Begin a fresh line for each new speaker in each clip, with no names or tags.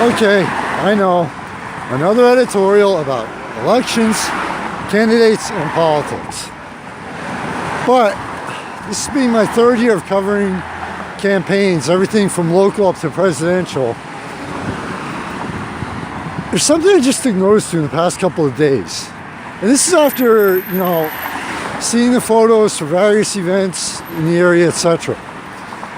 Okay, I know. Another editorial about elections, candidates, and politics. But this has been my third year of covering campaigns, everything from local up to presidential. There's something I just noticed in the past couple of days. And this is after, seeing the photos for various events in the area, etc.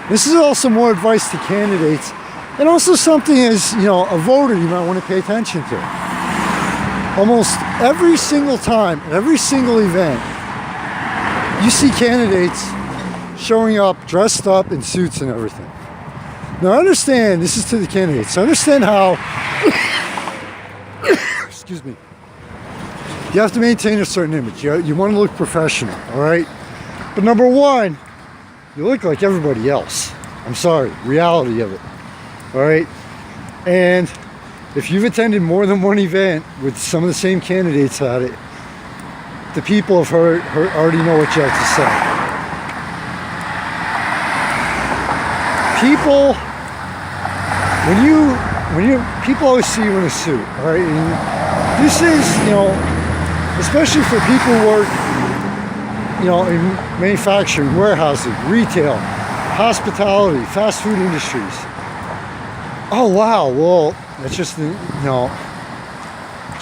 This is also more advice to candidates, and also something as, a voter you might want to pay attention to. Almost every single time, at every single event, you see candidates showing up, dressed up in suits and everything. Now understand, this is to the candidates, understand how, excuse me, you have to maintain a certain image. You want to look professional, all right? But number one, you look like everybody else. I'm sorry, reality of it, all right? And if you've attended more than one event with some of the same candidates at it, the people have already know what you have to say. People, people always see you in a suit, all right? And this is, especially for people who work, in manufacturing, warehousing, retail, hospitality, fast food industries. Oh wow, well, that's just,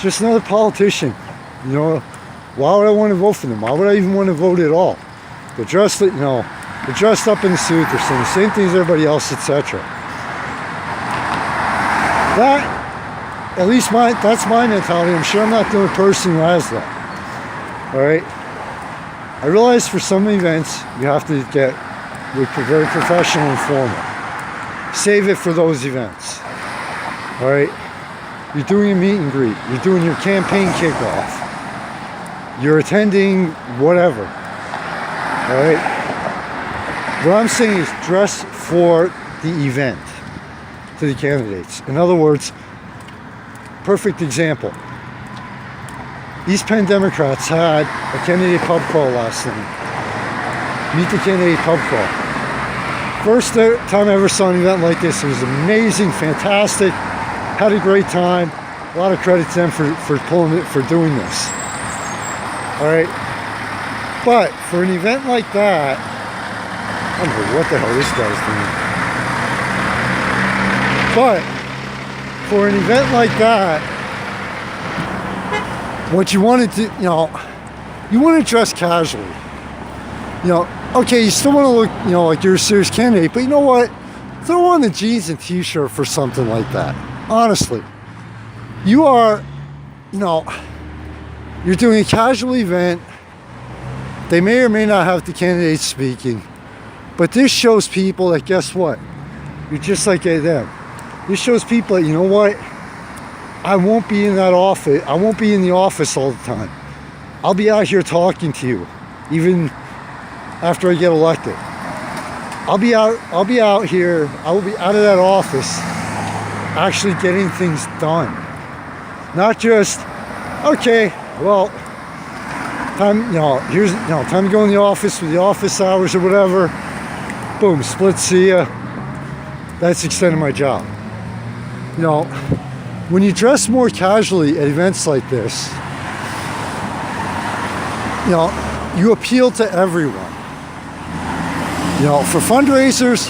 just another politician. Why would I want to vote for them? Why would I even want to vote at all? They're dressed, they're dressed up in a suit. They're saying the same things as everybody else, etc. That, at least that's my mentality. I'm sure I'm not the only person who has that. All right. I realize for some events you have to get very professional and formal. Save it for those events. All right. You're doing a meet and greet. You're doing your campaign kickoff. You're attending whatever. All right. What I'm saying is dress for the event to the candidates. In other words, perfect example. East Penn Democrats had a candidate pub crawl last night. Meet the candidate pub crawl. First time I ever saw an event like this. It was amazing, fantastic. Had a great time. A lot of credit to them for pulling it, for doing this. All right. But for an event like that, I don't know what the hell this guy's doing. But for an event like that, what you wanted to, you want to dress casually. Okay, you still want to look, like you're a serious candidate, but you know what? Throw on the jeans and t-shirt for something like that. Honestly. You are, you're doing a casual event. They may or may not have the candidates speaking, but this shows people that, guess what? You're just like them. This shows people that, you know what? I won't be in that office. I won't be in the office all the time. I'll be out here talking to you, even after I get elected. I'll be out here. I will be out of that office, actually getting things done. Not just, okay, well, time, here's, time to go in the office with the office hours or whatever. Boom, split, see ya. That's extending my job. When you dress more casually at events like this, you appeal to everyone. For fundraisers,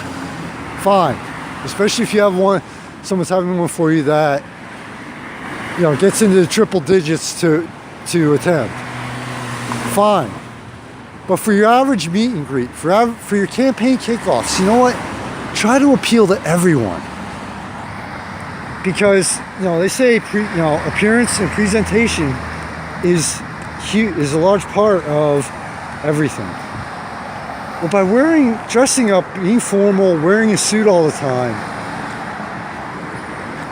fine. Especially if you have someone's having one for you that, gets into the triple digits to attend. Fine. But for your average meet and greet, for your campaign kickoffs, you know what? Try to appeal to everyone. Because, they say, appearance and presentation is huge, is a large part of everything. Well, by dressing up, being formal, wearing a suit all the time,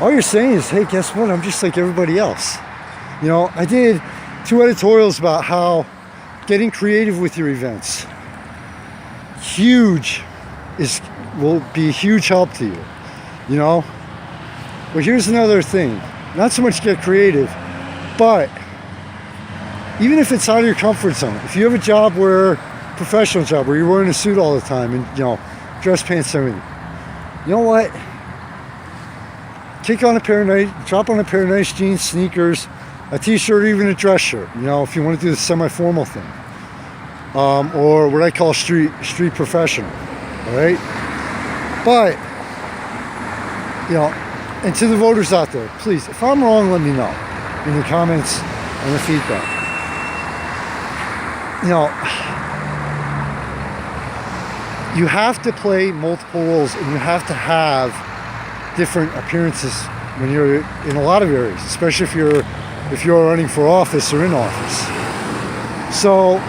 all you're saying is, hey, guess what? I'm just like everybody else. I did 2 editorials about how getting creative with your events will be a huge help to you. But here's another thing. Not so much get creative, but even if it's out of your comfort zone, if you have a professional job where you're wearing a suit all the time and, dress pants and everything, you know what? drop on a pair of nice jeans, sneakers, a t-shirt, or even a dress shirt. You know, if you want to do the semi-formal thing, or what I call street professional. All right, but you know, and to the voters out there, please, if I'm wrong, let me know in the comments and the feedback. You know, you have to play multiple roles, and you have to have different appearances when you're in a lot of areas, especially if you're running for office or in office. So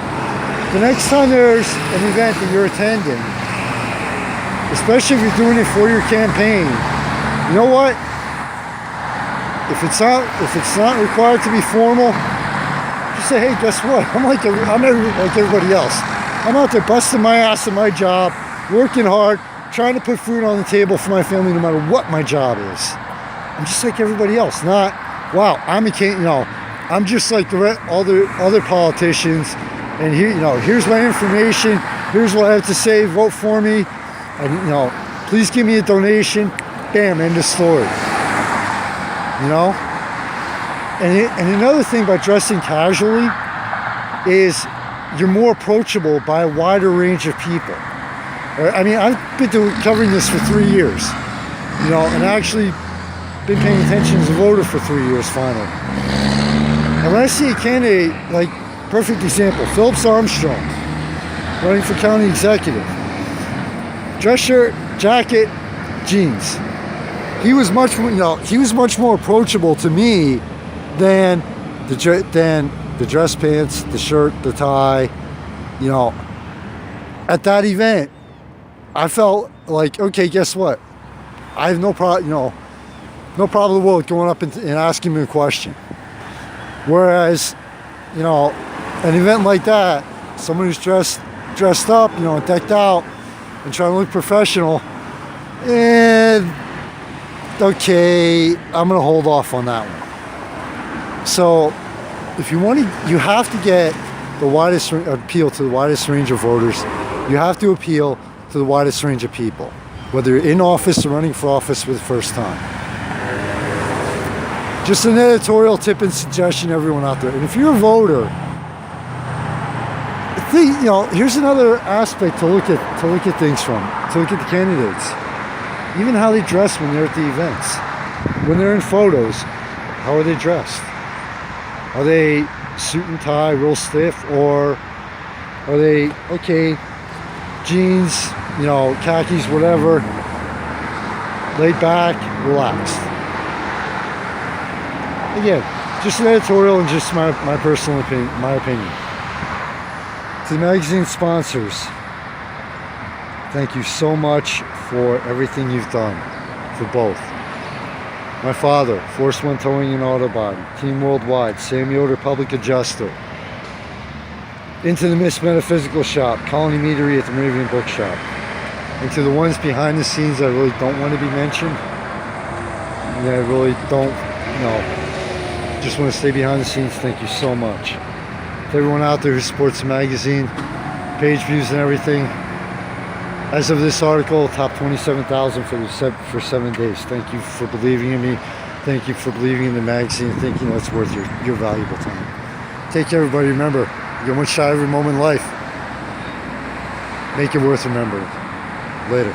the next time there's an event that you're attending, especially if you're doing it for your campaign, you know what? If it's not required to be formal, just say, hey, guess what? I'm like everybody else. I'm out there busting my ass at my job, working hard, trying to put food on the table for my family no matter what my job is. I'm just like everybody else. Not, wow, I'm just like all the other politicians, and here, here's my information, here's what I have to say, vote for me, and please give me a donation. Bam, end of story. And another thing about dressing casually is you're more approachable by a wider range of people. I mean, I've been covering this for 3 years, and actually been paying attention as a voter for 3 years finally. And when I see a candidate, like, perfect example, Phillips Armstrong, running for county executive, dress shirt, jacket, jeans. He was much more approachable to me than the dress pants, the shirt, the tie. At that event, I felt like, okay, guess what? I have no problem in the world going up and asking him a question. Whereas, an event like that, someone who's dressed up, decked out, and trying to look professional, and okay, I'm gonna hold off on that one. So, if you have to get appeal to the widest range of voters. You have to appeal to the widest range of people, whether you're in office or running for office for the first time. Just an editorial tip and suggestion to everyone out there. And if you're a voter, here's another aspect to look at things from, to look at the candidates. Even how they dress when they're at the events. When they're in photos, how are they dressed? Are they suit and tie, real stiff, or are they, jeans, khakis, whatever, laid back, relaxed? Again, just an editorial and just my personal opinion, To the magazine sponsors, thank you so much for everything you've done for both. My father, Force One Towing and Auto Body, Team Worldwide, Sam Yoder, Public Adjuster, Into the Mist Metaphysical Shop, Colony Meadery at the Moravian Bookshop, and to the ones behind the scenes that I really don't want to be mentioned, and that I really don't, just want to stay behind the scenes, thank you so much. To everyone out there who supports the magazine, page views and everything, as of this article, top 27,000 for 7 days. Thank you for believing in me. Thank you for believing in the magazine, thinking that's worth your valuable time. Take care, everybody. Remember, you get one shot every moment in life. Make it worth remembering. Later.